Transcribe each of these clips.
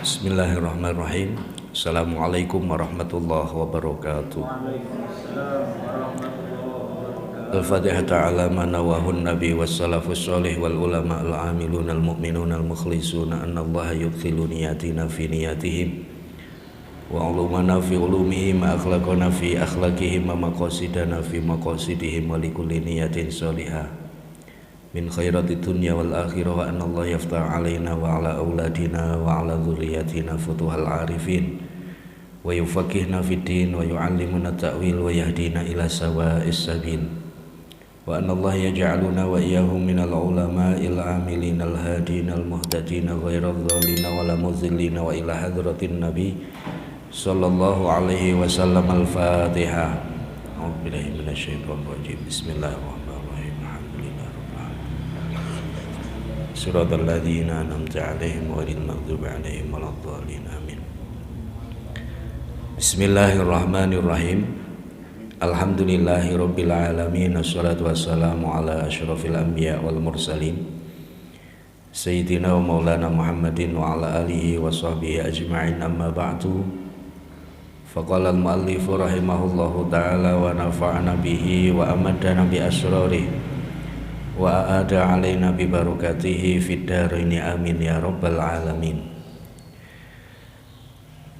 Bismillahirrahmanirrahim. Assalamualaikum warahmatullahi wabarakatuh. Al-Fatihah ta'ala ma nawahun nabi wassalafus sholih wal ulama al-amilun al-mu'minun al-mukhlisun anna allaha yudkhilu niyatina fi niyatihim wa ulumana fi ulumihim ma akhlaqana fi akhlaqihim wa maqasidana fi maqasidihim wa likulli niyatin sholihah min khairati dunya wal akhirah wa anna Allah yaftah alaina wa ala auladina wa ala dhurriyyatina futuhal arifin wa yufaqihna fid din wa yu'allimuna ta'wil wa yahdina ila sawa'is sabil wa anna Allah yaj'aluna wa iyyahum minal ulama'il amilin al hadin al muhtadin ghairal dhalina wa la mudhillina wa ila hadratin nabi sallallahu alaihi wasallam. Al-Fatihah. A'udzu billahi minasyaitonir rajim. Bismillahirrahmanirrahim. Suratul ladzina an'amta 'alaihim ghairil maghdubi 'alaihim waladdallin. Amin. Bismillahirrahmanirrahim. Alhamdulillahirabbil alamin. Wassalatu wassalamu ala asyrafil anbiya wal mursalin sayyidina wa maulana Muhammadin wa ala alihi wa sahbihi ajma'in. Amma ba'du. Faqala al-muallif rahimahullahu ta'ala wa nafa'ana bihi wa amadana bi asrarihi wa a'ada alaina bi barakatihi fid dharaini amin ya rabbal alamin.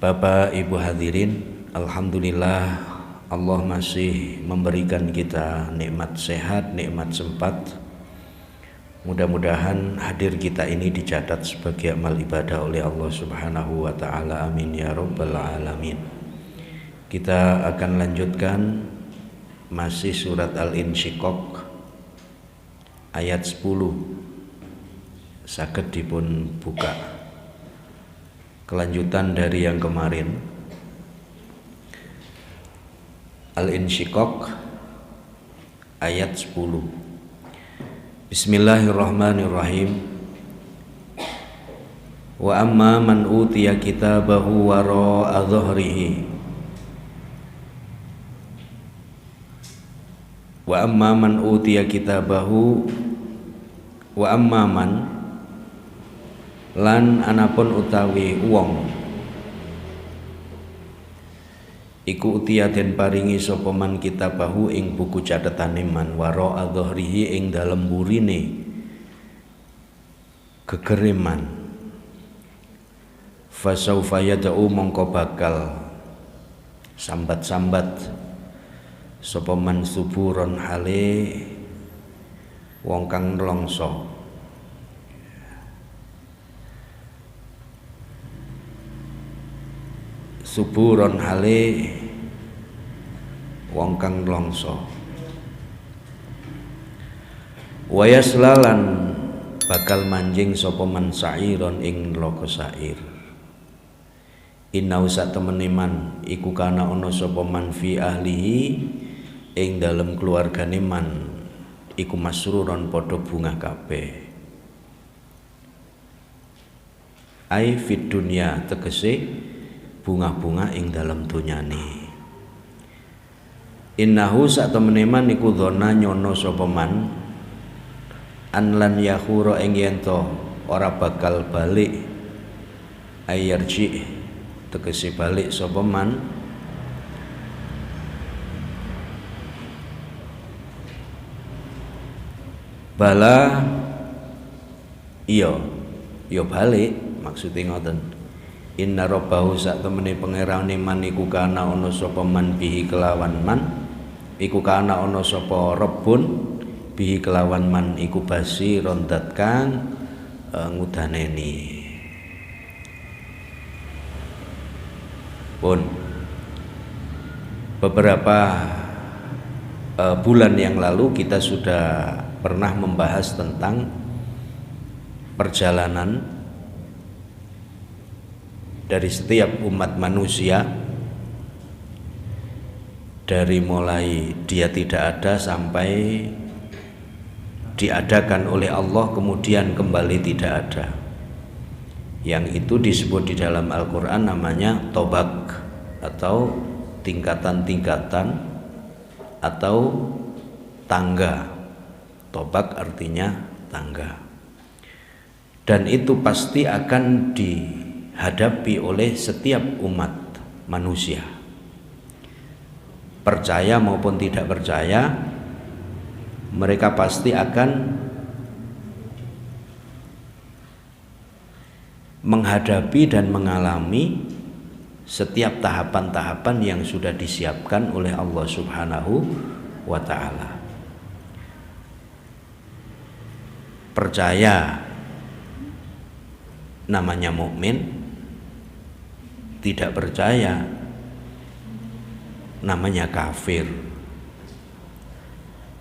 Bapak Ibu hadirin, alhamdulillah Allah masih memberikan kita nikmat sehat, nikmat sempat. Mudah-mudahan hadir kita ini dicatat sebagai amal ibadah oleh Allah Subhanahu wa taala. Amin ya rabbal alamin. Kita akan lanjutkan masih surat Al-Insyiqaq ayat 10. Saged dipun buka kelanjutan dari yang kemarin. Al-Insyiqaq ayat 10. Bismillahirrahmanirrahim. Wa amma man utiya kitabahu wara'a dhahrihi. Wa amma man utiya kitabahu wa amma man lan anapun utawi wong iku utiya den paringi sapa man kitabahu ing buku catetane man wara adhrihi ing dalem burine gegere man fasaufa yad'u mongko bakal sambat-sambat sapa man suburon hale wong kang nelongso. Suburon hale wong kang nelongso. Wayaslalan bakal manjing sapa man sa'iron ing neraka sa'ir. Inna usak temene man iku kana ana sapa man fi ahlihi ing dalem keluargane man iku masruron padha bungah kabeh. Ai fid dunya tegese bunga-bunga ing dalem donyane. Innahu sak temene man iku dzona nyono sapa man an lan yahura ing yen to ora bakal balik ayarji tegese balik sapa man bala iya balik maksudnya ngoten. Inna rabbahu sak temene pangerane man iku kana ana sapa man bihi kelawan man iku kana ana sapa Rabbun bihi kelawan man iku basiron dat kang ngudaneni. Pun beberapa bulan yang lalu kita sudah pernah membahas tentang perjalanan dari setiap umat manusia, dari mulai dia tidak ada sampai diadakan oleh Allah kemudian kembali tidak ada. Yang itu disebut di dalam Al-Quran namanya tobak atau tingkatan-tingkatan atau tangga. Tobak artinya tangga. Dan itu pasti akan dihadapi oleh setiap umat manusia, percaya maupun tidak percaya. Mereka pasti akan menghadapi dan mengalami setiap tahapan-tahapan yang sudah disiapkan oleh Allah Subhanahu wa ta'ala. Percaya namanya mukmin, tidak percaya namanya kafir.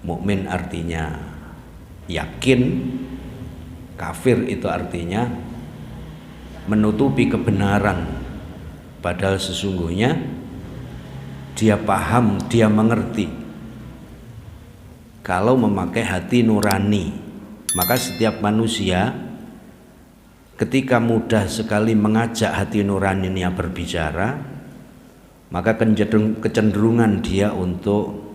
Mukmin artinya yakin, kafir itu artinya menutupi kebenaran, padahal sesungguhnya dia paham, dia mengerti. Kalau memakai hati nurani, maka setiap manusia ketika mudah sekali mengajak hati nuraninya berbicara, maka kecenderungan dia untuk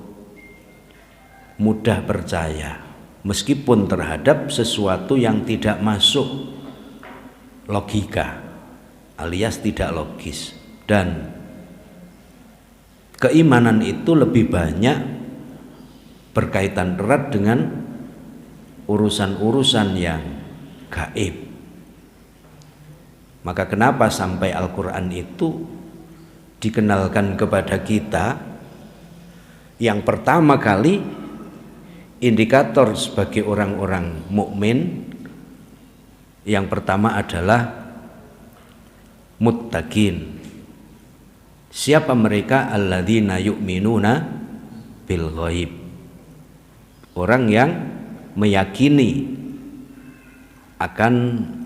mudah percaya, meskipun terhadap sesuatu yang tidak masuk logika alias tidak logis. Dan keimanan itu lebih banyak berkaitan erat dengan urusan-urusan yang gaib. Maka kenapa sampai Al-Quran itu dikenalkan kepada kita, yang pertama kali indikator sebagai orang-orang mukmin yang pertama adalah muttaqin. Siapa mereka? Alladzina yu'minuna bil ghaib. Orang yang meyakini akan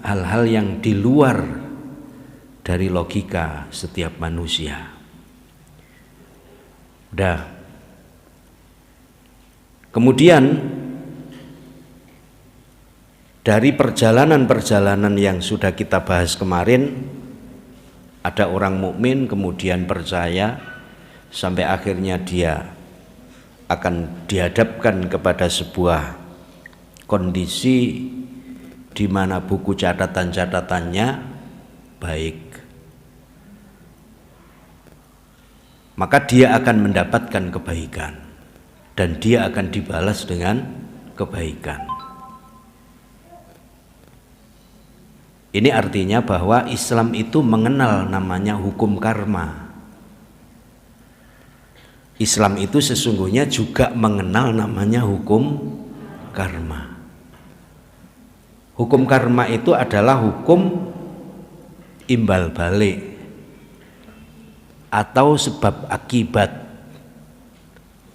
hal-hal yang di luar dari logika setiap manusia. Kemudian dari perjalanan-perjalanan yang sudah kita bahas kemarin, ada orang mukmin kemudian percaya sampai akhirnya dia akan dihadapkan kepada sebuah kondisi di mana buku catatan-catatannya baik, maka dia akan mendapatkan kebaikan dan dia akan dibalas dengan kebaikan. Ini artinya bahwa Islam itu mengenal namanya hukum karma. Islam itu sesungguhnya juga mengenal namanya hukum karma. Hukum karma itu adalah hukum imbal balik atau sebab akibat,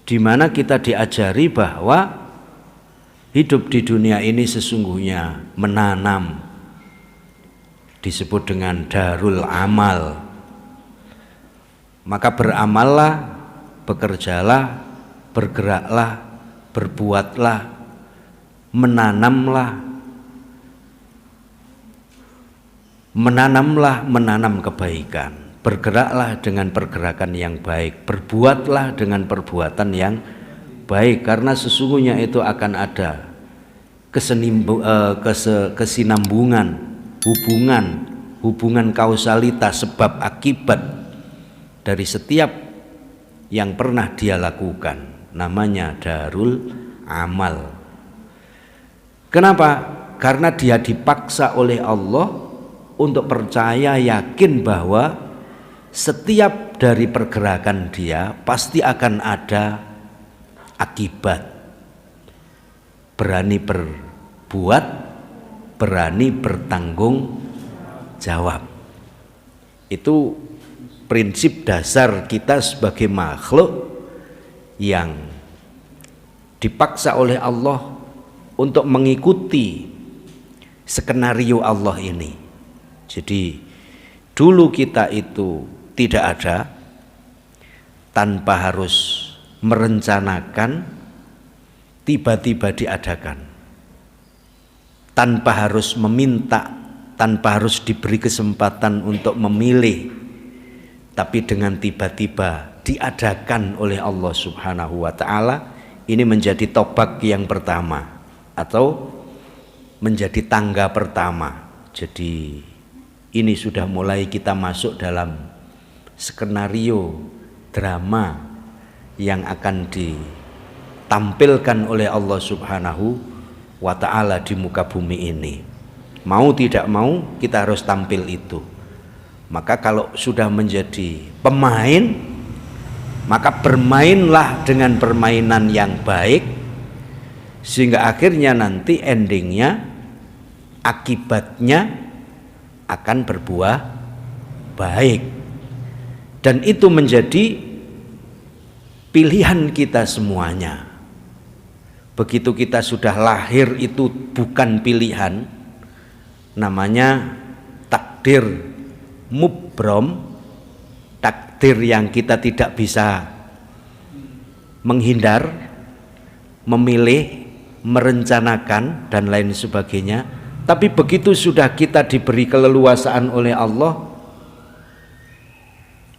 di mana kita diajari bahwa hidup di dunia ini sesungguhnya menanam, disebut dengan darul amal. Maka beramallah, bekerjalah, bergeraklah, berbuatlah, menanam kebaikan. Bergeraklah dengan pergerakan yang baik, berbuatlah dengan perbuatan yang baik, karena sesungguhnya itu akan ada kesinambungan, hubungan kausalitas sebab akibat dari setiap yang pernah dia lakukan. Namanya darul amal. Kenapa? Karena dia dipaksa oleh Allah untuk percaya, yakin bahwa setiap dari pergerakan dia pasti akan ada akibat. Berani berbuat, berani bertanggung jawab. Itu prinsip dasar kita sebagai makhluk yang dipaksa oleh Allah untuk mengikuti skenario Allah ini. Jadi dulu kita itu tidak ada, tanpa harus merencanakan, tiba-tiba diadakan, tanpa harus meminta, tanpa harus diberi kesempatan untuk memilih, tapi dengan tiba-tiba diadakan oleh Allah Subhanahu wa ta'ala. Ini menjadi tobak yang pertama atau menjadi tangga pertama. Jadi Ini sudah mulai kita masuk dalam skenario drama yang akan ditampilkan oleh Allah Subhanahu wa ta'ala di muka bumi ini. Mau tidak mau kita harus tampil itu. Maka kalau sudah menjadi pemain, maka bermainlah dengan permainan yang baik, sehingga akhirnya nanti endingnya, akibatnya akan berbuah baik. Dan itu menjadi pilihan kita semuanya. Begitu kita sudah lahir itu bukan pilihan, namanya takdir mubrom, takdir yang kita tidak bisa menghindar, memilih, merencanakan dan lain sebagainya. Tapi begitu sudah kita diberi keleluasaan oleh Allah,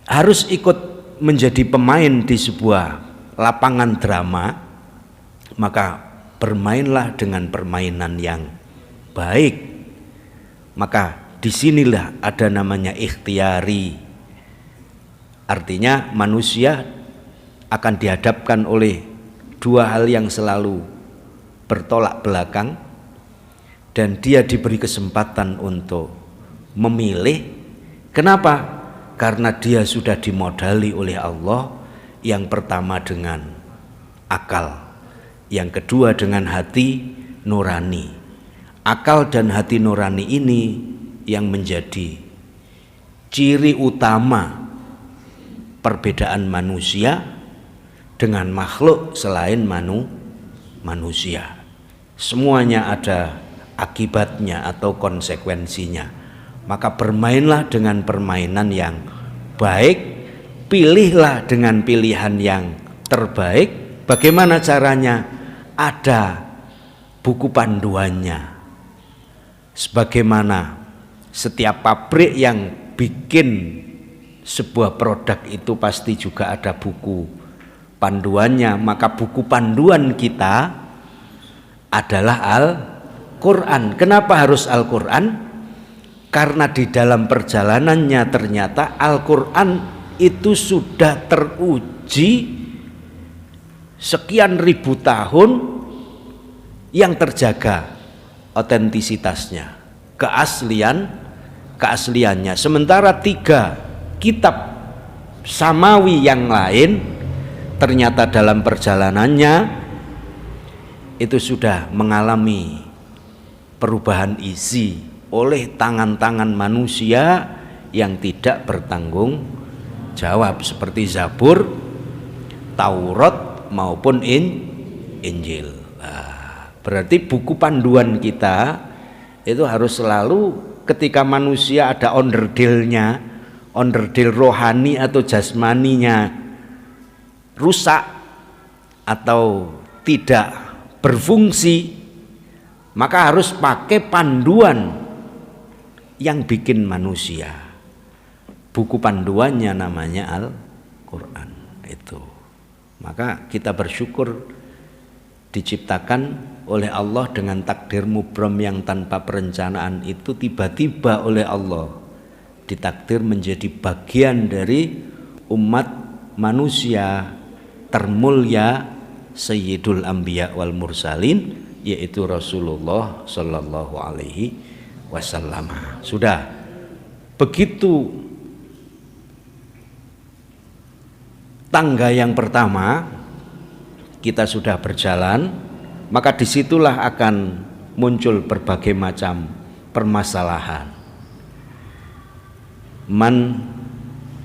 harus ikut menjadi pemain di sebuah lapangan drama, maka bermainlah dengan permainan yang baik. Maka disinilah ada namanya ikhtiari. Artinya manusia akan dihadapkan oleh dua hal yang selalu bertolak belakang, dan dia diberi kesempatan untuk memilih. Kenapa? Karena dia sudah dimodali oleh Allah, yang pertama dengan akal, yang kedua dengan hati nurani. Akal dan hati nurani ini yang menjadi ciri utama perbedaan manusia dengan makhluk selain manusia. Semuanya ada akibatnya atau konsekuensinya. Maka bermainlah dengan permainan yang baik, pilihlah dengan pilihan yang terbaik. Bagaimana caranya? Ada buku panduannya. Sebagaimana setiap pabrik yang bikin sebuah produk itu pasti juga ada buku panduannya. Maka buku panduan kita adalah Al-Quran. Kenapa harus Al-Quran? Karena di dalam perjalanannya ternyata Al-Quran itu sudah teruji sekian ribu tahun, yang terjaga otentisitasnya, keasliannya. Sementara 3 kitab samawi yang lain ternyata dalam perjalanannya itu sudah mengalami perubahan isi oleh tangan-tangan manusia yang tidak bertanggung jawab, seperti Zabur, Taurat maupun Injil. Berarti buku panduan kita itu harus selalu, ketika manusia ada onderdilnya, onderdil rohani atau jasmaninya rusak atau tidak berfungsi, maka harus pakai panduan yang bikin manusia. Buku panduannya namanya Al-Quran itu. Maka kita bersyukur diciptakan oleh Allah dengan takdir mubram yang tanpa perencanaan itu, tiba-tiba oleh Allah ditakdir menjadi bagian dari umat manusia termulia Sayyidul Anbiya wal Mursalin, yaitu Rasulullah Sallallahu Alaihi Wasallam. Sudah begitu tangga yang pertama kita sudah berjalan, maka disitulah akan muncul berbagai macam permasalahan. Man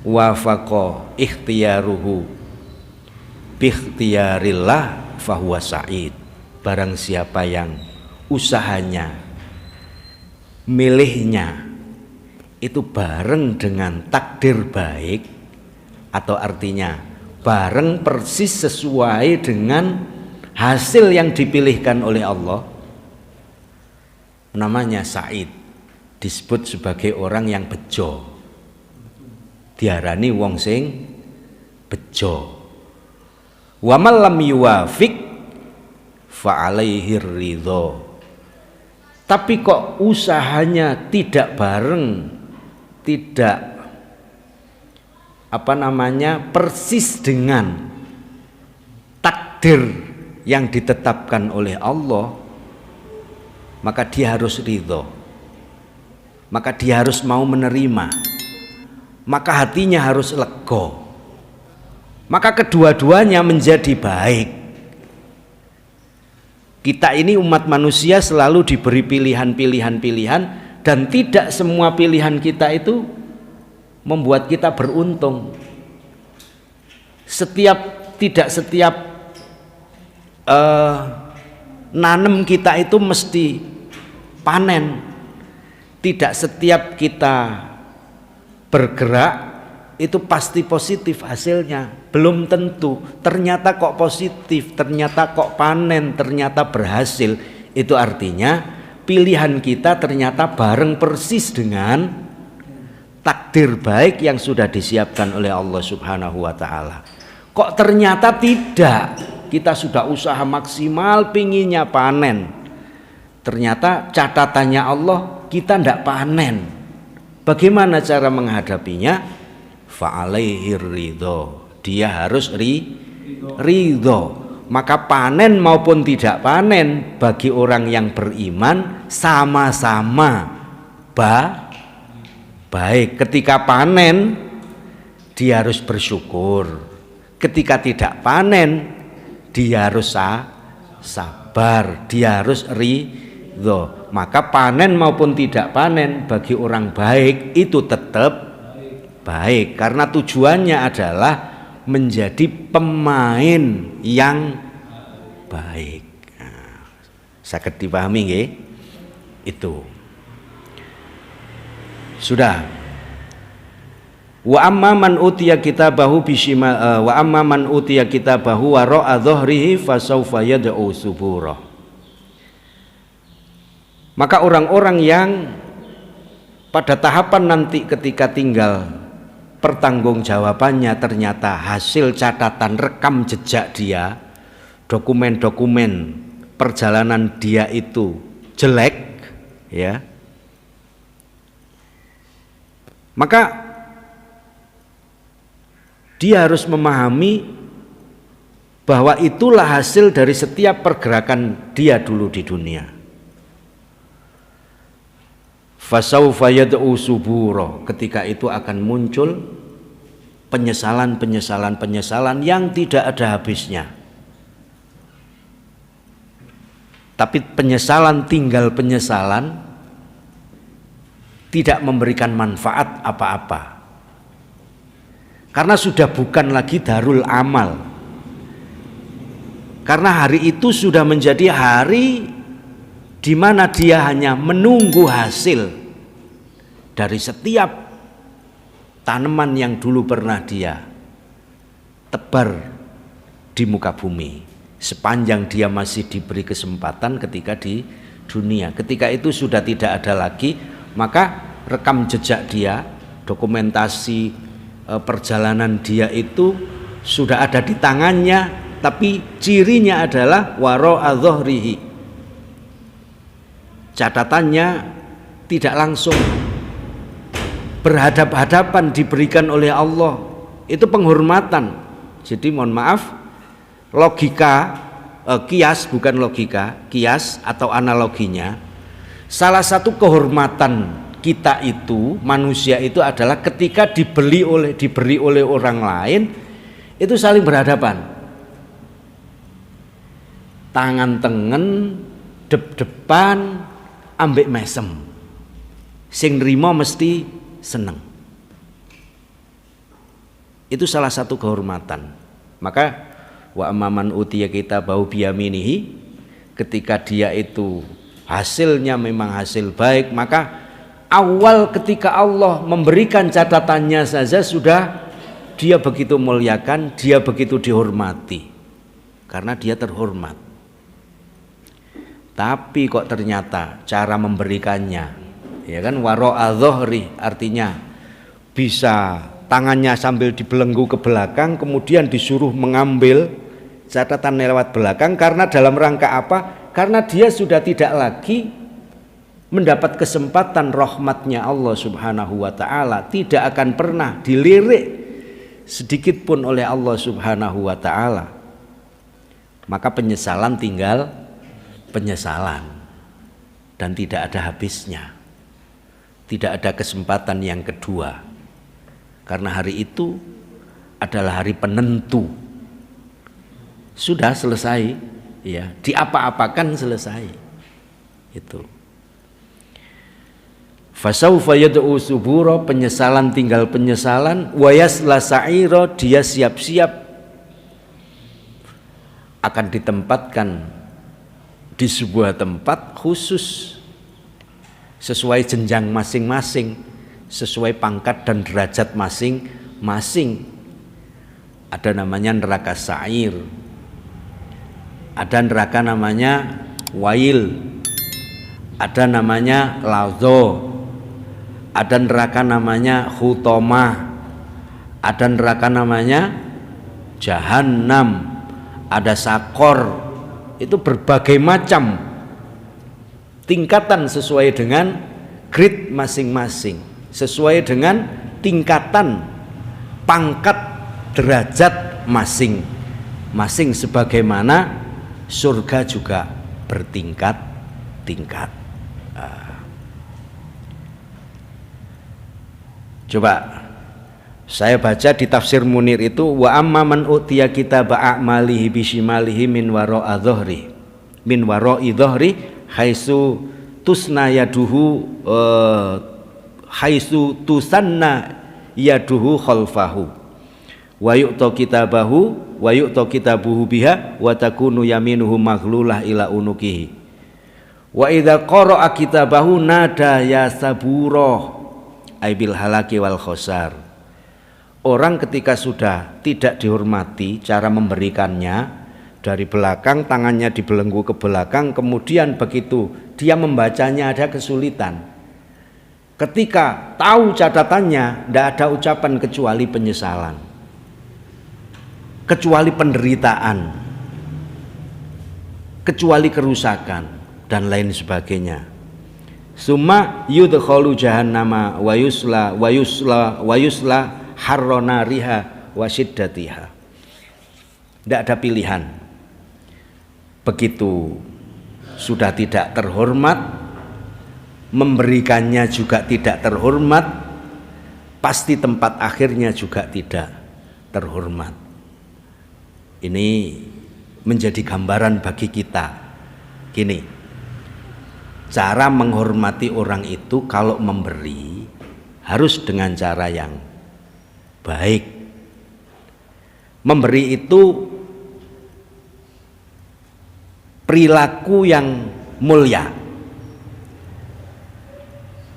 wafaqa ikhtiyaruhu biikhtiyarillah fahuwa sa'id. Barang siapa yang usahanya, milihnya itu bareng dengan takdir baik, atau artinya bareng persis sesuai dengan hasil yang dipilihkan oleh Allah, namanya sa'id. Disebut sebagai orang yang bejo, diarani wong sing bejo. Wa man lam yuwafiq fa alaihi ridho. Tapi kok usahanya tidak bareng tidak persis dengan takdir yang ditetapkan oleh Allah, maka dia harus ridho, maka dia harus mau menerima, maka hatinya harus lega, maka kedua-duanya menjadi baik. Kita ini umat manusia selalu diberi pilihan-pilihan, dan tidak semua pilihan kita itu membuat kita beruntung. Tidak setiap nanem kita itu mesti panen. Tidak setiap kita bergerak itu pasti positif hasilnya. Belum tentu. Ternyata kok positif, ternyata kok panen, ternyata berhasil. Itu artinya pilihan kita ternyata bareng persis dengan takdir baik yang sudah disiapkan oleh Allah Subhanahu wa taala. Kok ternyata tidak, kita sudah usaha maksimal pinginnya panen, ternyata catatannya Allah kita tidak panen. Bagaimana cara menghadapinya? Fa'alaihi ridho, dia harus ridho. Maka panen maupun tidak panen bagi orang yang beriman sama-sama baik. Ketika panen dia harus bersyukur, ketika tidak panen dia harus sabar, dia harus ridho. Maka panen maupun tidak panen bagi orang baik itu tetap baik, karena tujuannya adalah menjadi pemain yang baik. Nah, saged dipahami nggih? Itu sudah. Wa amma man utiya kitabahu bishima wa amma man utiya kitabahu wara'a dhahrihi fasawfa yad'u subura. Maka orang-orang yang pada tahapan nanti ketika tinggal pertanggungjawabannya ternyata hasil catatan rekam jejak dia, dokumen-dokumen perjalanan dia itu jelek, ya. Maka dia harus memahami bahwa itulah hasil dari setiap pergerakan dia dulu di dunia. Fasaufa yad'u subura, ketika itu akan muncul penyesalan yang tidak ada habisnya. Tapi tinggal penyesalan tidak memberikan manfaat apa-apa, karena sudah bukan lagi darul amal, karena hari itu sudah menjadi hari di mana dia hanya menunggu hasil dari setiap tanaman yang dulu pernah dia tebar di muka bumi, sepanjang dia masih diberi kesempatan ketika di dunia. Ketika itu sudah tidak ada lagi, maka rekam jejak dia, dokumentasi perjalanan dia itu sudah ada di tangannya, tapi cirinya adalah wara'a dhahrihi. Catatannya tidak langsung berhadap-hadapan diberikan oleh Allah. Itu penghormatan. Jadi mohon maaf, kias atau analoginya, salah satu kehormatan kita itu, manusia itu adalah ketika diberi oleh orang lain, itu saling berhadapan, tangan tengen, dep-depan, ambek mesem, sing nrimo mesti seneng. Itu salah satu kehormatan. Maka wa amman utiya kitabahu biyaminihi, ketika dia itu hasilnya memang hasil baik, maka awal ketika Allah memberikan catatannya saja sudah dia begitu muliakan, dia begitu dihormati, karena dia terhormat. Tapi kok ternyata cara memberikannya, ya kan, wara'a dhahri, artinya bisa tangannya sambil dibelenggu ke belakang, kemudian disuruh mengambil catatan lewat belakang, karena dalam rangka apa? Karena dia sudah tidak lagi mendapat kesempatan rahmatnya Allah Subhanahu wa ta'ala, tidak akan pernah dilirik sedikit pun oleh Allah Subhanahu wa ta'ala. Maka penyesalan tinggal penyesalan dan tidak ada habisnya. Tidak ada kesempatan yang kedua, karena hari itu adalah hari penentu. Sudah selesai, ya, diapa-apakan selesai. Itu. Fasaufa yad'u subura, penyesalan tinggal penyesalan, wa yasla sa'ira, dia siap-siap akan ditempatkan di sebuah tempat khusus sesuai jenjang masing-masing, sesuai pangkat dan derajat masing-masing. Ada namanya neraka sa'ir, ada neraka namanya wail, ada namanya lazo, ada neraka namanya hutomah, ada neraka namanya jahannam, ada sakor. Itu berbagai macam tingkatan sesuai dengan grade masing-masing, sesuai dengan tingkatan pangkat derajat masing-masing, sebagaimana surga juga bertingkat-tingkat. Coba saya baca di tafsir Munir itu, wa amma man utiya kitaba a'malihi bishimalihi min wara'i dhahri haitsu tusna yaduhu haitsu tusanna yaduhu khalfahu wa yu'ta kitabuhu biha wa takunu yaminuhu maghlulah ila unukihi wa idza qara'a kitabahu nada ya sabura aibil halaki wal khosar. Orang ketika sudah tidak dihormati cara memberikannya, dari belakang tangannya dibelenggu ke belakang, kemudian begitu dia membacanya ada kesulitan. Ketika tahu catatannya, tidak ada ucapan kecuali penyesalan, kecuali penderitaan, kecuali kerusakan dan lain sebagainya. Summa yudkhalu jahannama wa yusla harrona riha wa syiddatiha. Tidak ada pilihan. Begitu sudah tidak terhormat, memberikannya juga tidak terhormat, pasti tempat akhirnya juga tidak terhormat. Ini menjadi gambaran bagi kita. Gini, cara menghormati orang itu kalau memberi harus dengan cara yang baik. Memberi itu perilaku yang mulia.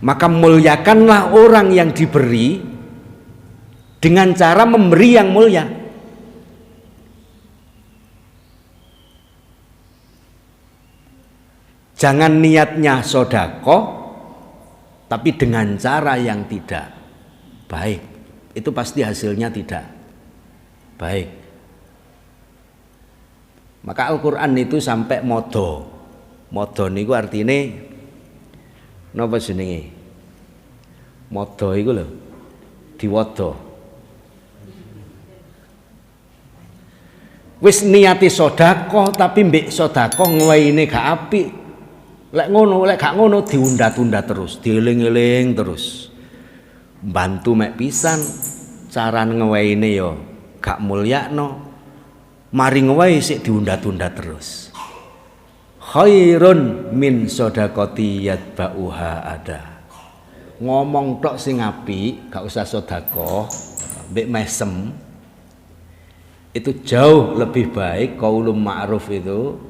Maka muliakanlah orang yang diberi dengan cara memberi yang mulia. Jangan niatnya sedekah tapi dengan cara yang tidak baik. Itu pasti hasilnya tidak baik. Maka Al-Quran itu sampai modo. Modo niku artinya napa jenenge? Modo iku lho, diwodo. Wis niati sedekah tapi mbek sedekah ngwaine gak apik. Lek ngono, lek gak ngono diunda-tunda terus, dieling-eling terus. Bantu mek pisan, cara ngewaine yo gak mulyakno. Mari ngewae sik diunda-tunda terus. Khairun min shadaqati yatba'uha ada. Ngomong tok sing apik, gak usah sedekah, mbek mesem. Itu jauh lebih baik, qaulun ma'ruf itu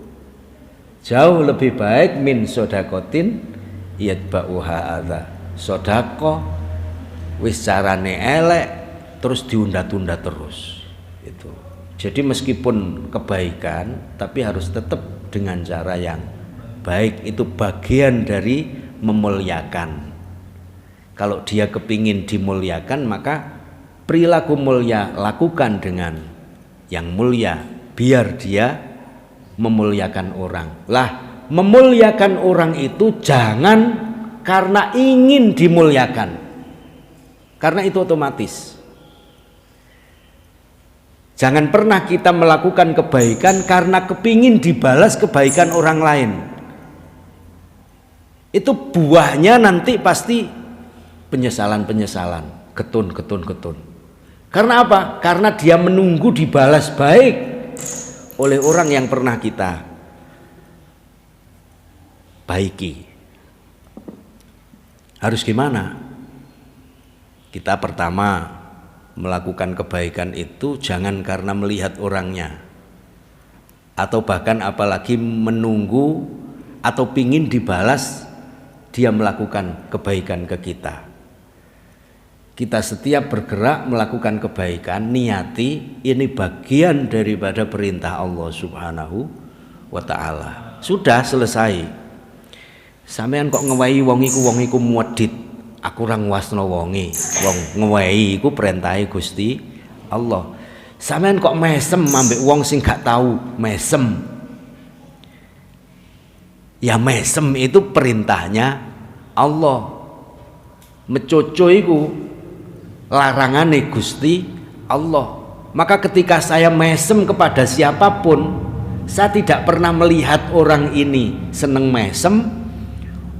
jauh lebih baik min shadaqatin yatba'uha ada. Sedekah wis carane elek terus diunda-tunda terus. Itu. Jadi meskipun kebaikan tapi harus tetap dengan cara yang baik. Itu bagian dari memuliakan. Kalau dia kepingin dimuliakan, maka perilaku mulia lakukan dengan yang mulia, biar dia memuliakan orang. Lah, memuliakan orang itu jangan karena ingin dimuliakan. Karena itu otomatis. Jangan pernah kita melakukan kebaikan karena kepingin dibalas kebaikan orang lain. Itu buahnya nanti pasti penyesalan, getun. Karena apa? Karena dia menunggu dibalas baik oleh orang yang pernah kita baiki. Harus gimana? Kita pertama melakukan kebaikan itu jangan karena melihat orangnya, atau bahkan apalagi menunggu atau pingin dibalas dia melakukan kebaikan ke kita. Kita setiap bergerak melakukan kebaikan, niati ini bagian daripada perintah Allah Subhanahu wa ta'ala. Sudah selesai. Sampean kok ngewahi wong iku muedit, aku ora nguwasno wonge. Wong ngewahi iku perintahe Gusti Allah. Sampean kok mesem ambek wong sing gak tahu mesem. Ya mesem itu perintahnya Allah. Mecoco iku larangane Gusti Allah. Maka ketika saya mesem kepada siapapun, saya tidak pernah melihat orang ini seneng mesem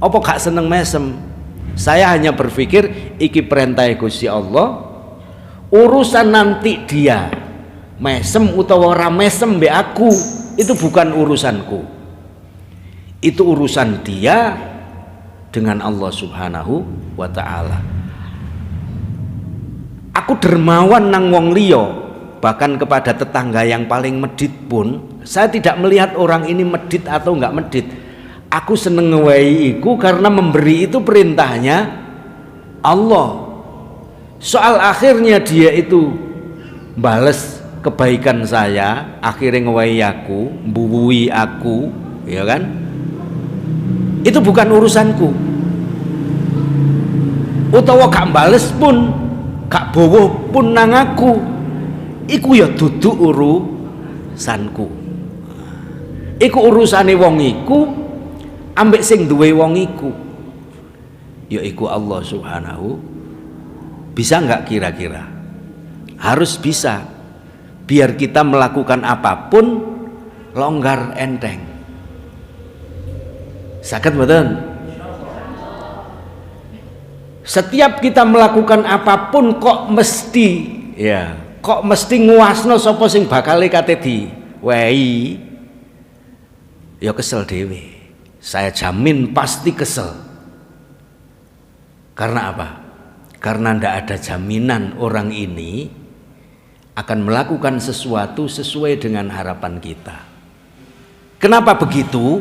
apa gak seneng mesem. Saya hanya berpikir iki perintah Gusti Allah, urusan nanti dia mesem utawa ora mesem mbek aku itu bukan urusanku. Itu urusan dia dengan Allah Subhanahu wa ta'ala. Aku dermawan nang wong liya, bahkan kepada tetangga yang paling medit pun saya tidak melihat orang ini medit atau enggak medit. Aku seneng ngewahi iku karena memberi itu perintahnya Allah. Soal akhirnya dia itu bales kebaikan saya, akhirnya ngewahi aku, mbuwui aku, ya kan? Itu bukan urusanku. Utawa gak bales pun, gak bowoh pun nang aku, iku ya dudu urusanku. Iku urusane wong iku ambek sing duwe wong iku, yaiku Allah Subhanahu. Bisa nggak kira-kira? Harus bisa, biar kita melakukan apapun longgar enteng. Saged mboten? Setiap kita melakukan apapun kok mesti nguasno sapa sing bakal kate diwehi, ya kesel dhewe. Saya jamin pasti kesel. Karena apa? Karena tidak ada jaminan orang ini akan melakukan sesuatu sesuai dengan harapan kita. Kenapa begitu?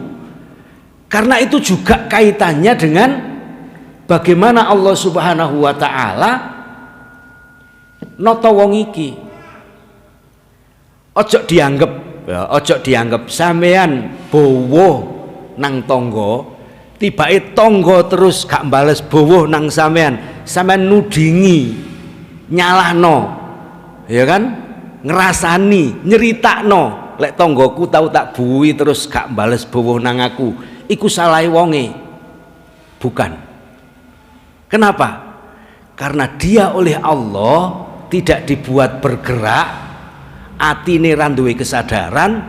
Karena itu juga kaitannya dengan bagaimana Allah Subhanahu wa ta'ala nata wong iki. Ojo dianggap sampean bowo nang tonggo, tibake tonggo terus gak bales bowo nang sampean nudingi, nyalahno, ya kan? Ngerasani, nyeritakno, lek tonggoku tau tak buwi terus gak bales bowo nang aku, iku salah wonge. Bukan. Kenapa? Karena dia oleh Allah tidak dibuat bergerak, atine ra duwe kesadaran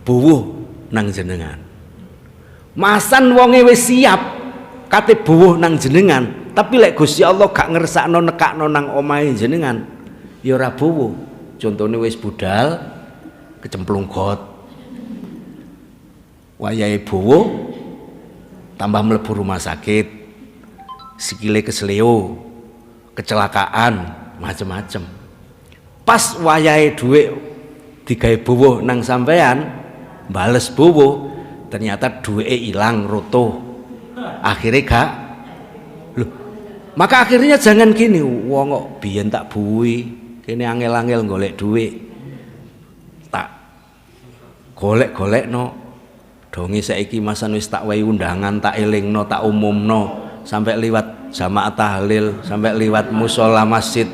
bowo nang jenengan. Masan wonge wis siap kate buwuh nang jenengan, tapi lek Gusti Allah gak ngersakno nekakno nang omahe jenengan, ya ora buwuh. Contone wis budal kecemplung got. Wayahe buwuh tambah mlebu rumah sakit, sikile kesleo, kecelakaan, macem-macem. Pas wayahe dhuwit digawe buwuh nang sampean, bales bowo, ternyata duwe ilang roto, akhirnya gak loh. Maka akhirnya jangan gini, wong kok biyen tak buwi kene angel-angel golek duit, tak golek no donge saiki masan wis tak wae undangan, tak elingno, tak umumno, sampai liwat jamaah tahlil, sampai liwat mushola masjid,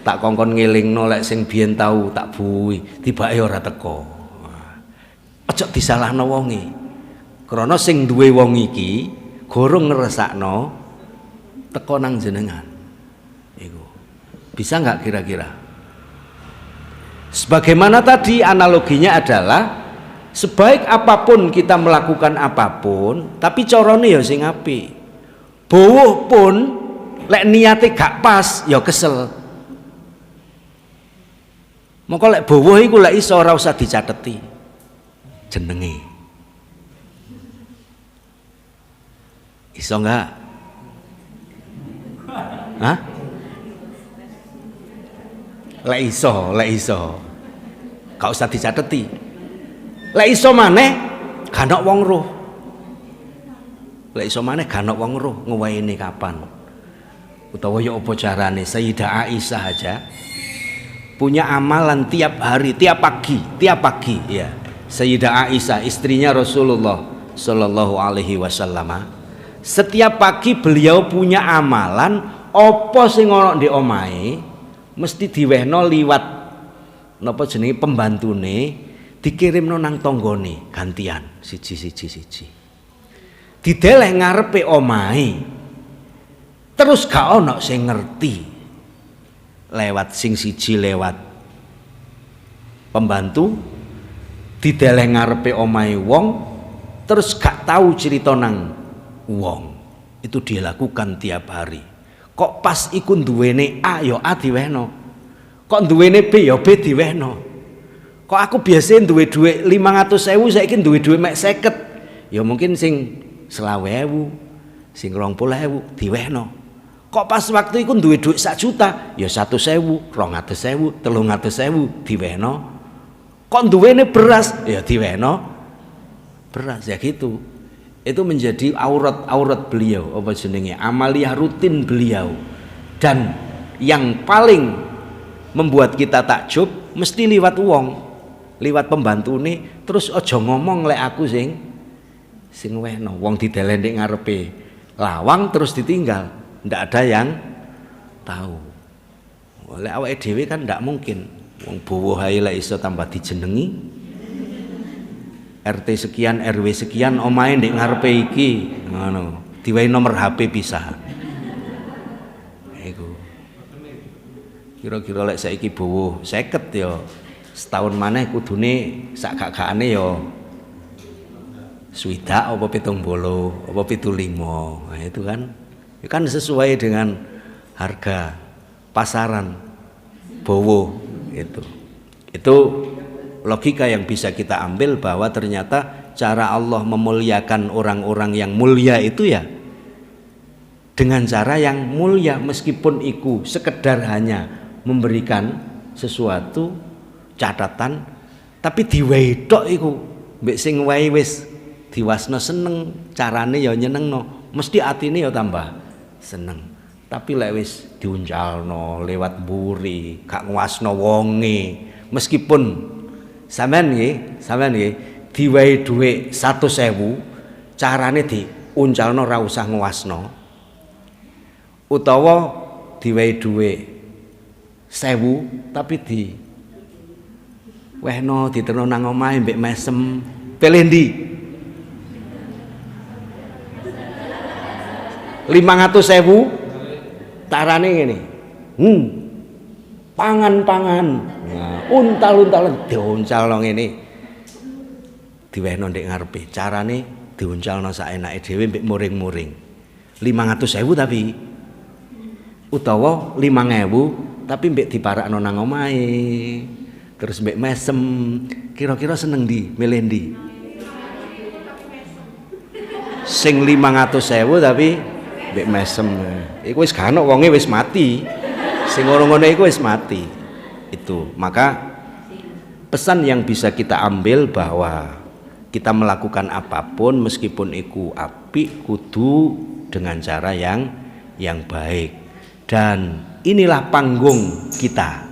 tak kongkon ngelingno lek sing biyen tau tak buwi tibake ora teko. Ojo disalahno wonge. Krana sing duwe wong iki gorong ngeresakno teko nang jenengan. Iku. Bisa nggak kira-kira? Sebagaimana tadi analoginya adalah sebaik apapun kita melakukan apapun, tapi carane ya sing apik. Bowo pun lek niate gak pas ya kesel. Mongko lek bowo iku lek iso ora usah dicateti jenenge. Iso enggak? Hah? Lek iso. Gak usah dicateti. Lek iso maneh gak ana wong roh. Lek iso maneh gak ana wong roh ngewayene kapan. Utawa ya apa carane? Sayyidah Aisyah aja punya amalan tiap hari, tiap pagi ya. Sayyidah Aisyah istrinya Rasulullah Sallallahu Alaihi Wasallam, setiap pagi beliau punya amalan apa sing ana ndek omahe mesti diwehno liwat napa jenenge pembantune, dikirimno nang tanggane gantian siji. Dideleh ngarepe omahe. Terus gak ono sing ngerti lewat sing siji lewat pembantu dideleh ngarepe omahe wong terus gak tahu cerita nang wong. Itu dilakukan tiap hari. Kok pas iku duwene A ya A diwehno, kok duwene B ya B diwehno, kok aku biasanya duwe dhuwit 500.000 saiki duwe dhuwit mek 50, ya mungkin sing 20.000 sing 20.000 diwehno. Kok pas waktu iku duwe dhuwit 1 juta ya 100.000, 200.000, 300.000 diwehno. Kok duwene beras ya diwehno beras ya gitu. Itu menjadi aurat beliau, apa jenenge, amaliyah rutin beliau. Dan yang paling membuat kita takjub mesti liwat wong, liwat pembantune. Terus aja ngomong lek aku sing wehno, wong dideleh ndek ngarepe lawang terus ditinggal, ndak ada yang tahu. Oleh awake dhewe kan ndak mungkin wong bowo hae lek iso tambah dijenengi RT sekian RW sekian omahe ndek ngarepe iki ngono, diwehi nomor HP pisahan. Iku. Kira-kira lek saiki bowo 50 ya setahun maneh kudune sak gak-gakane ya swidak apa 70 apa 75. Nah itu kan sesuai dengan harga pasaran bowo itu. Itu logika yang bisa kita ambil bahwa ternyata cara Allah memuliakan orang-orang yang mulia itu ya dengan cara yang mulia, meskipun iku sekedar hanya memberikan sesuatu catatan, tapi diwehi tok iku mbek sing wae wis diwasno seneng, carane ya nyenengno, mesti atine ya tambah seneng. Tapi lek wis diuncalno lewat mburi, gak nguasno wonge, meskipun sampean nggih diwehi dhuwit 100.000 carane diuncalno ora usah nguasno, utawa diwehi dhuwit 1.000 tapi di wehno diterno nang omahe mbek mesem, pilih ndi? 500.000 carane ngene. Pangan-pangan. Nah, untal-untalan diuncalno ngene. Diwehno ndek ngarepe. Carane diuncalno saenake dhewe mbek muring-muring. 500.000 tapi utawa 5.000 tapi mbek diparakno nang omahe. Terus mbek mesem. Kira-kira seneng ndi? Milih ndi? Sing 500.000 tapi mbek mesem. Iku wis gak ono wonge wis mati. Sing ngono-ngono iku wis mati. Itu. Maka pesan yang bisa kita ambil bahwa kita melakukan apapun meskipun iku apik kudu dengan cara yang baik. Dan inilah panggung kita.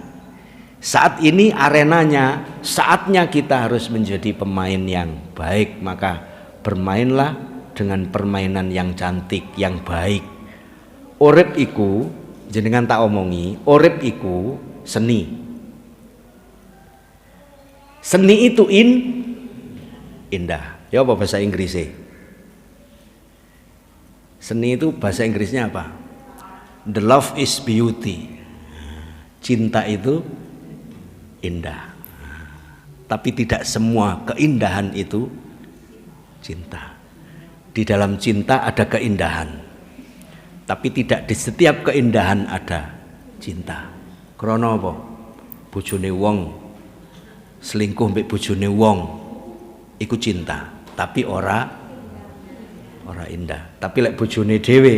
Saat ini arenanya, saatnya kita harus menjadi pemain yang baik. Maka bermainlah dengan permainan yang cantik, yang baik. Urip iku jenengan tak omongi, urip iku seni. Seni itu indah. Ya apa bahasa Inggrisnya? Seni itu bahasa Inggrisnya apa? The love is beauty. Cinta itu indah. Tapi tidak semua keindahan itu cinta. Di dalam cinta ada keindahan. Tapi tidak di setiap keindahan ada cinta. Krana apa? Bojone wong selingkuh mbek bojone wong iku cinta, tapi ora indah. Tapi lek bojone dhewe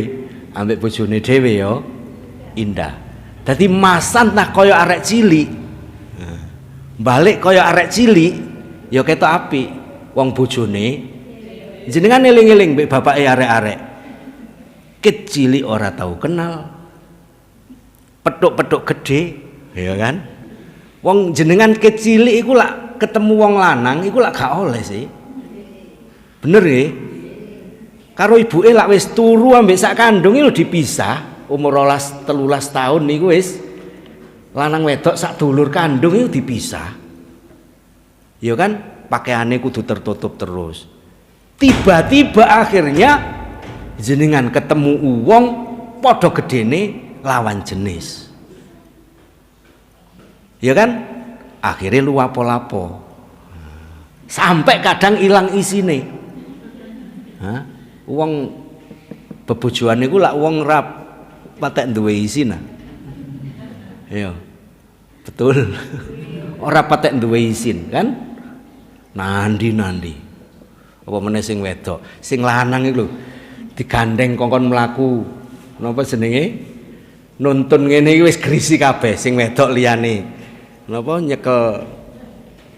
ambek bojone dhewe yo indah. Dadi masan tak kaya arek cilik. Balik kaya arek cilik ya ketok apik. Wong bojone jenengan eling-eling mbek bapake arek-arek. Kecili ora tahu kenal. Petuk-petuk gede, ya kan? Wong jenengan kecili iku lak ketemu wong lanang iku lak gak oleh sih. Bener ya? Karo ibuke lak wis turu ambek sak kandung lho dipisah, umur 13 tahun niku wis lanang wedok sak dulur kandung itu dipisah. Ya kan? Pakaiane kudu tertutup terus. Tiba-tiba akhirnya jenengan ketemu wong padha gedene lawan jenis. Ya kan? Akhirnya lu lapo-lapo. Sampai kadang hilang isine. Wong bebojoan niku lak wong rap patek duwe isin. Iya. Betul. Ora patek duwe isin kan? Nandi. Apa meneh sing wedok, sing lanang iku lho digandeng kongkon mlaku. Napa jenenge? Nuntun ngene iki wis grisi kabeh sing wedok liyane. Napa nyekel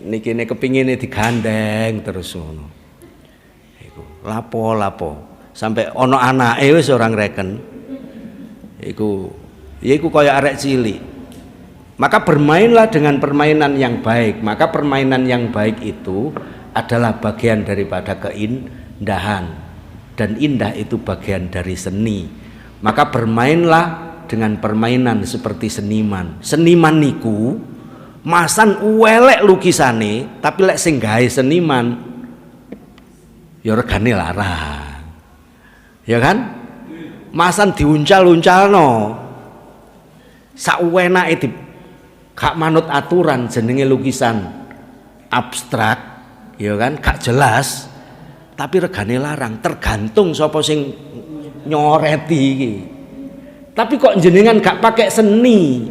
niki kepingine digandeng terus ngono. Iku lapo-lapo sampai ana anake wis ora ngreken. Iku kaya arek cilik. Maka bermainlah dengan permainan yang baik. Maka permainan yang baik itu adalah bagian daripada keindahan, dan indah itu bagian dari seni. Maka bermainlah dengan permainan seperti seniman. Seniman niku masan uwelek lukisane, tapi lek sing gawe seniman ya regane larang. Ya kan? Masan diuncal-uncalno. Sak uwenake di gak manut aturan jenenge lukisan abstrak, ya kan? Gak jelas. Tapi regane larang, tergantung sapa sing nyoreti iki. Tapi kok jenengan gak pakai seni,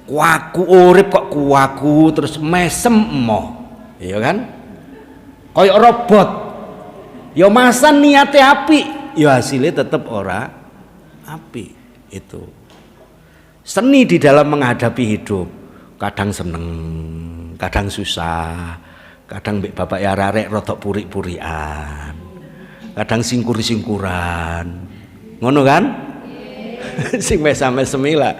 kuaku urip kok kuaku terus mesem emoh, ya kan? Kayak robot, ya masan niate apik, ya hasilnya tetep ora apik. Itu seni di dalam menghadapi hidup. Kadang seneng, kadang susah, kadang mbek bapak ya arek rodok purik-purikan, kadang singkur-singkuran, ngono kan? Sing mesam-mesem lah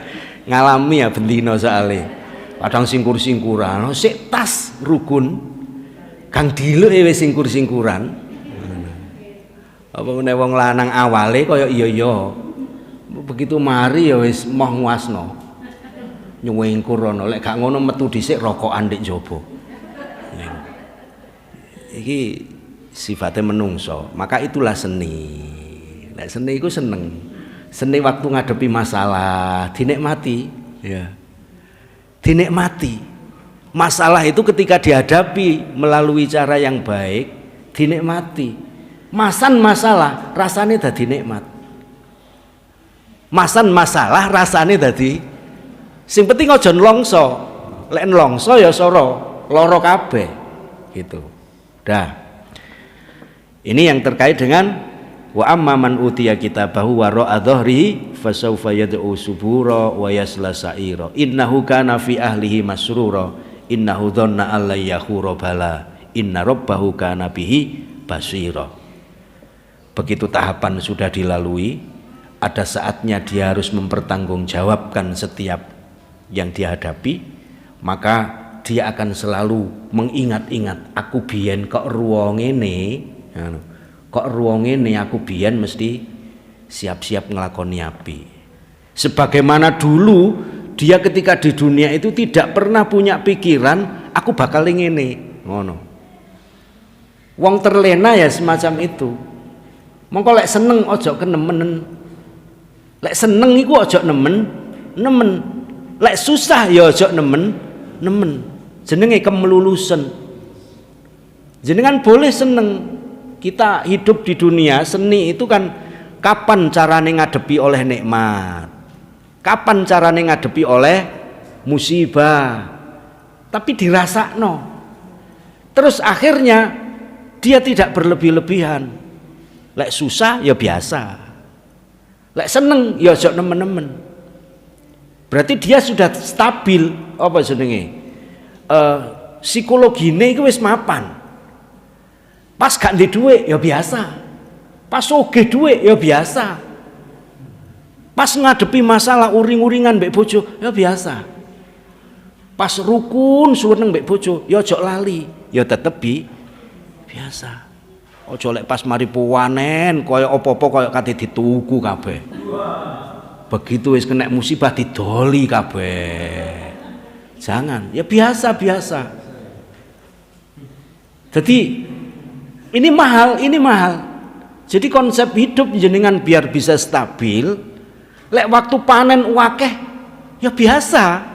ngalami ya bendino soalnya. Kadang singkur-singkuran, sik tas rukun, kang diluke wis singkur-singkuran. Apa meneh wong lanang awale kaya iya, begitu mari ya wis moh nguasno, nyuwengkur ana. Lek gak ngono metu dhisik rokokan ndek njaba. Iki sifatnya menungso. Maka itulah seni. Nek seni iku seneng. Seni waktu ngadepi masalah dinikmati, ya. Dinikmati. Masalah itu ketika dihadapi melalui cara yang baik, dinikmati. Masan masalah rasane dadi nikmat. Masan masalah rasane dadi sing penting aja nlongso. Lek nlongso ya lara kabeh gitu. Dah. Ini yang terkait dengan wa amma man utiya kitabahu wara'a dhahrihi fasawfa yad'u subura wa yasla sa'ira innahu kana fi ahlihi masrura innahu dhanna alla yakhura bala inna rabbahu kana bihi basira. Begitu tahapan sudah dilalui, ada saatnya dia harus mempertanggungjawabkan setiap yang dihadapi, maka dia akan selalu mengingat-ingat, aku biyen kok ruang ini, kok ruang ini aku biyen mesti siap-siap ngelakoni api. Sebagaimana dulu dia ketika di dunia itu tidak pernah punya pikiran aku bakal ngene, ngono. Wong terlena ya semacam itu. Mongko lek seneng aja kenemenen. Lek seneng iku aja nemen. Lek susah ya aja nemen. Jenenge kemlulusen. Jenengan boleh seneng. Kita hidup di dunia seni itu kan kapan carane ngadepi oleh nikmat. Kapan carane ngadepi oleh musibah. Tapi dirasakno. Terus akhirnya dia tidak berlebih-lebihan. Lek susah ya biasa. Lek seneng ya aja nemen-nemen. Berarti dia sudah stabil apa jenenge? Psikologine iku wis mapan. Pas gak ndek dhuwit ya biasa. Pas sugih dhuwit ya biasa. Pas ngadepi masalah uring-uringan mbek bojo ya biasa. Pas rukun suweneng mbek bojo ya aja lali, ya tetep biasa. Ojo lek pas mari puwanen kaya apa-apa kaya kate dituku kabeh. Begitu wis kena musibah didoli kabeh. Jangan, ya biasa. Jadi ini mahal. Jadi konsep hidup jenengan biar bisa stabil, lek waktu panen wakeh ya biasa.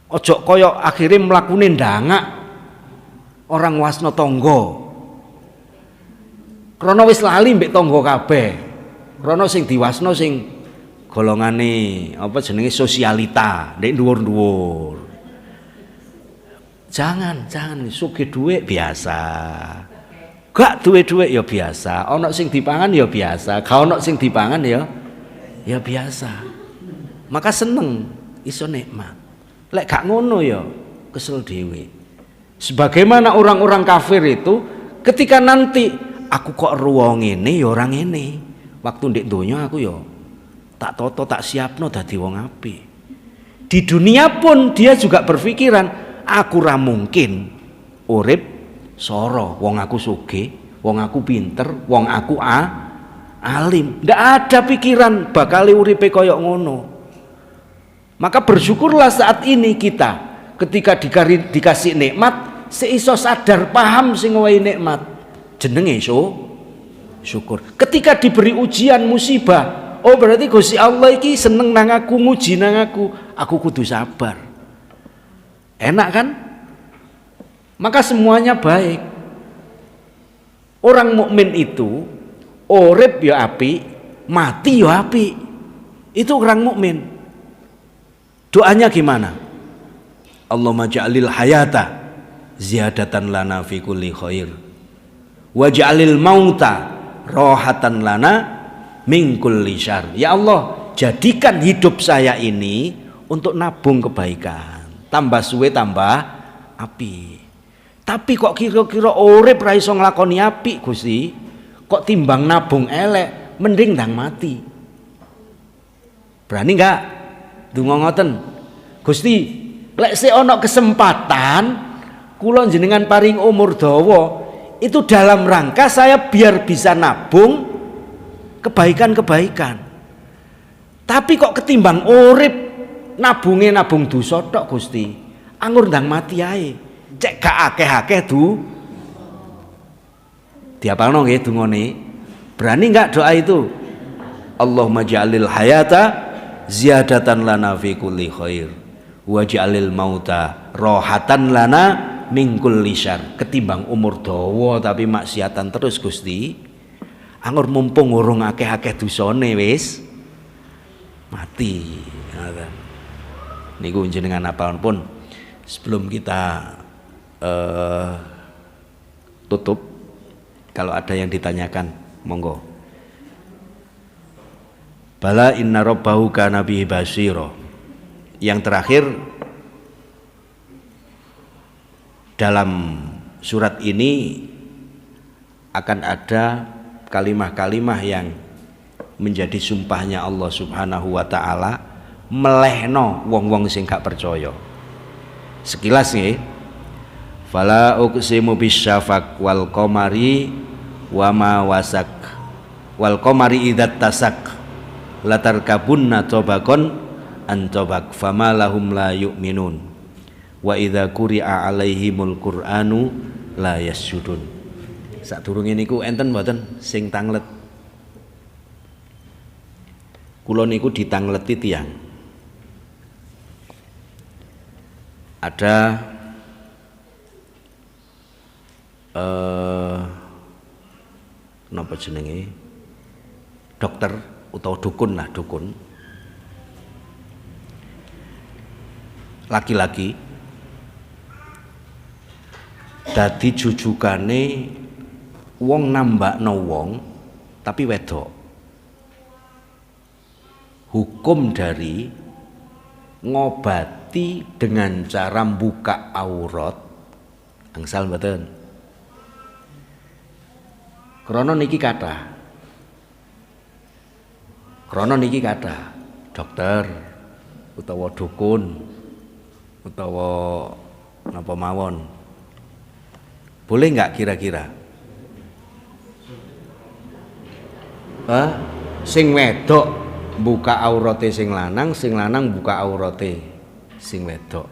Ojo kaya akhirnya mlakune ndangak orang wasno tangga. Krana wis lali mbek tangga kabeh. Krana sing diwasno sing golongane apa jenenge sosialita, ndek dhuwur-dhuwur. Jangan sugih dhuwit biasa. Gak duwe dhuwit ya biasa. Ana sing dipangan ya biasa, gak ana sing dipangan ya biasa. Maka seneng iso nikmat. Lek gak ngono ya kesel dhewe. Sebagaimana orang-orang kafir itu ketika nanti aku kok ruang ini ya orang ini. Waktu ndek donya aku ya tak toto tak siapno dadi wong apik. Di dunia pun dia juga berpikiran aku ra mungkin urip soro, wong aku sugih, wong aku pinter, wong aku alim. Ndak ada pikiran bakal uripe koyok ngono. Maka bersyukurlah saat ini kita ketika dikasih nikmat seiso sadar paham sing wae nikmat. Jenenge syukur. Ketika diberi ujian musibah, oh berarti Gusti Allah iki seneng nang aku, nguji nang aku kudu sabar. Enak kan? Maka semuanya baik. Orang mukmin itu urip ya apik, mati ya apik. Itu orang mukmin. Doanya gimana? Allahumma ja'alil hayata ziyadatan lana fi kulli khair. Waj'alil mauta rohatan lana min kulli syarr. Ya Allah, jadikan hidup saya ini untuk nabung kebaikan. Tambah suwe tambah api. Tapi kok kira-kira urip ra iso nglakoni apik Gusti? Kok timbang nabung elek, mending ndang mati. Berani enggak? Donga ngoten. Gusti, lek sik ana kesempatan kula jenengan paring umur dawa, itu dalam rangka saya biar bisa nabung kebaikan-kebaikan. Tapi kok ketimbang urip nabung dosa tok Gusti, anggur ndang mati ae. Cek gak akeh-akeh diapalno nggih dungane. Berani enggak doa itu? Allahumma ja'alil hayata ziyadatan lana fi kulli khair waj'alil mauta rohatan lana min kulli syarr. Ketimbang umur dawa tapi maksiatan terus Gusti, anggur mumpung urung akeh-akeh dosane wis mati. Niku jenengan apapun sebelum kita tutup, kalau ada yang ditanyakan monggo. Bala inna rabbahu kana bihi basira. Yang terakhir dalam surat ini akan ada kalimah-kalimah yang menjadi sumpahnya Allah Subhanahu wa taala melehno wong-wong sing gak percaya. Sekilas nggih, fala uqsimu bisyafaq wal qamari wa ma wasak wal qamari idzat tasak latarkabunna tabaqan an tabaq fama lahum la yu'minun wa idza quri'a alaihimul qur'anu la yasjudun. Sadurunge niku enten mboten sing tanglet? Kula niku ditangleti tiyang. Ada napa jenenge? Dokter utawa dukun lah, dukun. Laki-laki dadi jujukane wong nambakno wong tapi wedok. Hukum dari ngobati dengan cara buka aurat angsal mboten. Krana niki kathah dokter utawa dukun utawa napa mawon. Boleh nggak kira-kira? Sing wedok buka aurate sing lanang buka aurate sing wedok.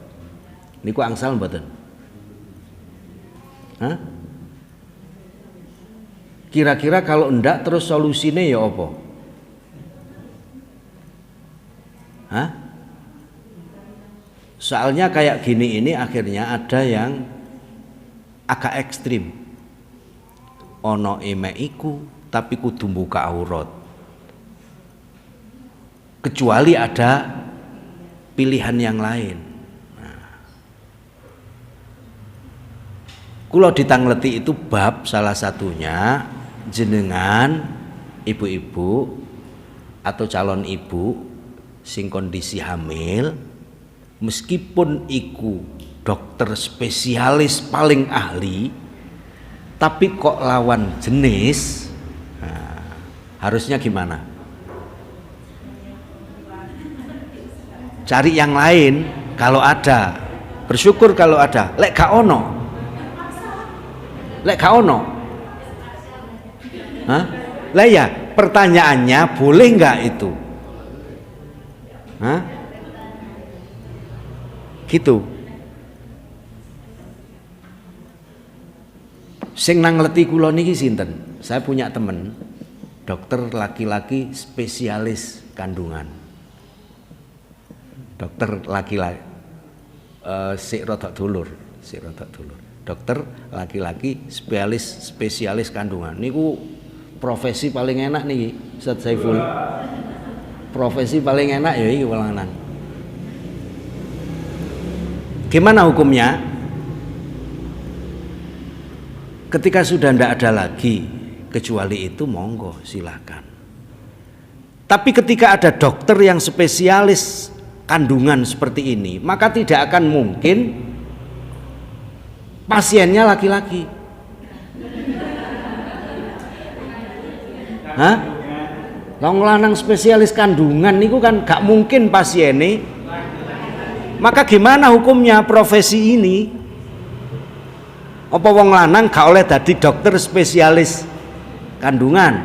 Niku angsal mboten? Kira-kira kalau ndak terus solusine ya apa? Soalnya kayak gini ini akhirnya ada yang agak ekstrim. Ono emek iku tapi kudu buka aurat. Kecuali ada pilihan yang lain. Kula ditangleti itu bab salah satunya jenengan ibu-ibu atau calon ibu sing kondisi hamil, meskipun iku dokter spesialis paling ahli, tapi kok lawan jenis, harusnya gimana? Cari yang lain kalau ada, bersyukur kalau ada. Lek gak ono, lah ya pertanyaannya boleh nggak itu? Gitu. Sing nangleti kula niki sinten? Saya punya temen dokter laki-laki spesialis kandungan. Dokter laki-laki sik rodok dulur. Dokter laki-laki spesialis kandungan. Niku profesi paling enak niki, Ustaz Saiful. Profesi paling enak ya iki lanang. Gimana hukumnya? Ketika sudah tidak ada lagi kecuali itu, monggo silahkan. Tapi ketika ada dokter yang spesialis kandungan seperti ini, maka tidak akan mungkin pasiennya laki-laki. Wong lanang spesialis kandungan niku kan gak mungkin pasiennya. Maka gimana hukumnya profesi ini? Apa wong lanang gak oleh dadi dokter spesialis kandungan?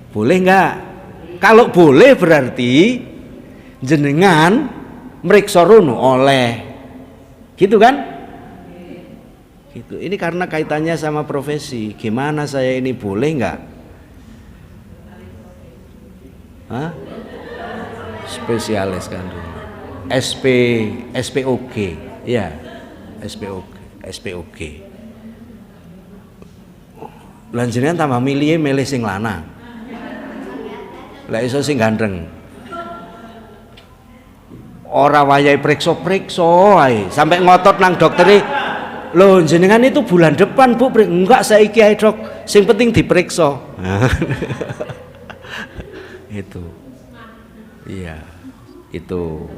Boleh nggak? Kalau boleh berarti jenengan mriksa rono oleh, gitu kan? Gitu. Ini karena kaitannya sama profesi. Gimana saya ini boleh nggak? Spesialis kandungan. SPOG, ya, SPOG. Lan jenengan tambah milih sing lanang. Lah iso sing gandeng. Ora wayahe priksa-priksa ae, sampai ngotot nang doktere. Loh, jenengan itu bulan depan, Bu. Enggak, saiki ae, Dok. Sing penting diperiksa. Itu. Iya. Itu.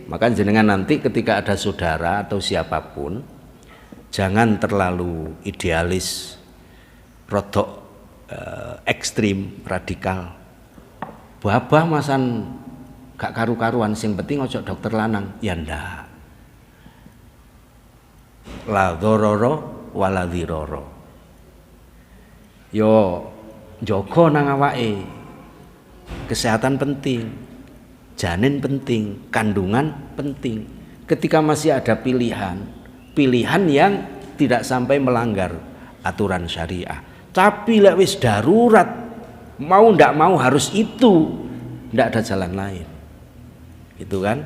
Maka jenengan nanti ketika ada saudara atau siapapun, jangan terlalu idealis, rodok ekstrim, radikal. Babah masan gak karu-karuan, sing penting ojo dokter lanang. Ya ndak. La dzarara wala dzirara. Yo njaga nang awake. Kesehatan penting. Janin penting, kandungan penting. Ketika masih ada pilihan, pilihan yang tidak sampai melanggar aturan syariah. Tapi lek wis darurat, mau ndak mau harus itu, ndak ada jalan lain. Gitu kan?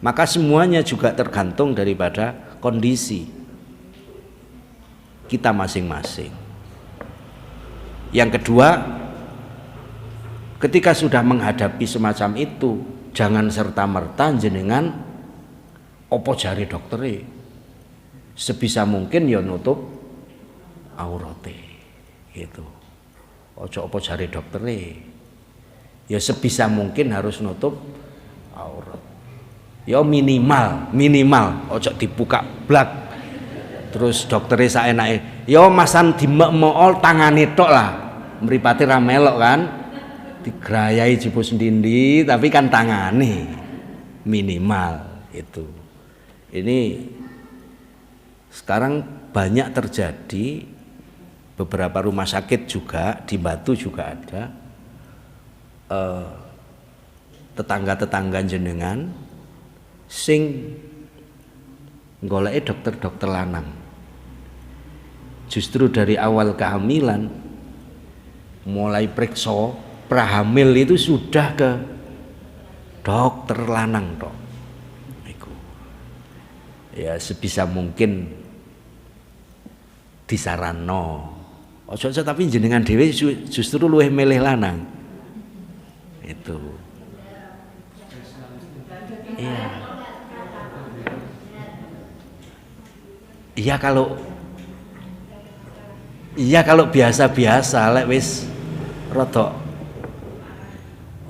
Maka semuanya juga tergantung daripada kondisi kita masing-masing. Yang kedua, ketika sudah menghadapi semacam itu, jangan serta-merta jenengan opo jari doktere. Sebisa mungkin ya nutup aurate. Gitu. Ojo opo jari doktere. Ya sebisa mungkin harus nutup aurat. Ya minimal ojo dibuka blak. Terus doktere saenake, ya masan dimek-mekol tangane tok lah. Mripate ra melok kan. Digrayai jebus ndindi tapi kan tangane minimal itu. Ini sekarang banyak terjadi, beberapa rumah sakit juga di Batu juga ada tetangga-tetangga jenengan sing goleki dokter-dokter lanang. Justru dari awal kehamilan mulai periksa prahamil itu sudah ke dokter lanang toh. Ya sebisa mungkin disaranno. Ojo tapi jenengan dhewe justru luwih milih lanang. Itu. Iya. Iya kalau biasa-biasa lek wis rada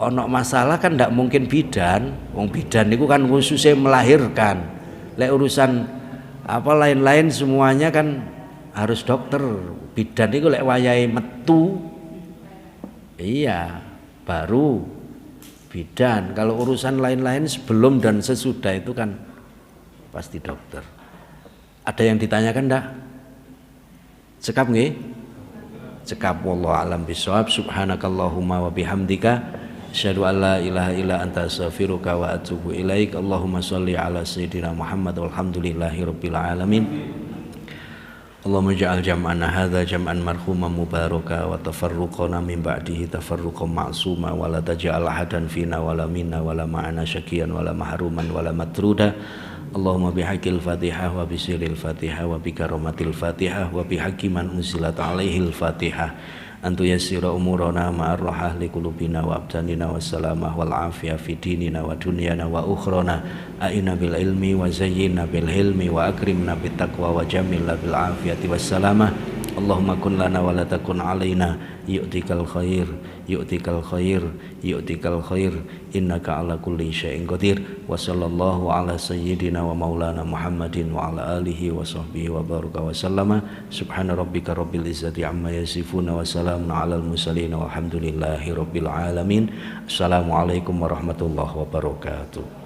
ono masalah kan ndak mungkin bidan. Wong bidan niku kan khususnya melahirkan. Lek urusan apa lain-lain semuanya kan harus dokter. Bidan niku lek wayahe metu iya baru bidan. Kalau urusan lain-lain sebelum dan sesudah itu kan pasti dokter. Ada yang ditanyakan ndak? Cekap nggih? Cekap, wallahu alam bisawab. Subhanakallahumma wa bihamdika asyhadu an la ilaha illa anta astaghfiruka wa atubu ilaik. Allahumma shalli ala sayyidina Muhammad walhamdulillahi rabbil alamin. Allahumma ja'al jam'ana hadza jam'an marhuman mubaraka wa tafarruqana min ba'dihi tafarruqan ma'suma wa la taj'al ahadan fina wa la minna wa la ma'ana syaqiyan wa la mahruman wa la matruda. Allahumma bihaqqil Fatihah wa bisiril Fatihah wa bikaromatil Fatihah wa bihaqqi man unzilat alaihil Fatihah antu yassira umurana ma'ar rahah liqulubina wa abdanina wassalamah wal afiyah fi dinina wa dunyana wa ukhrana a'ina bil ilmi wa zayyinna bil hilmi wa akrimna bit taqwa wa jamilna bil afiyati wassalamah. Allahumma kun lana wa la takun alaina yu'tikal khair yu'tikal khair yu'tikal khair innaka ala kulli syai'in qadir. Wa sallallahu ala sayyidina wa maulana Muhammadin wa ala alihi wa sahbihi wa baraka wa sallama. Subhana rabbika rabbil izzati amma yasifuna wa salamun alal mursalin walhamdulillahi rabbil alamin. Assalamualaikum warahmatullahi wabarakatuh.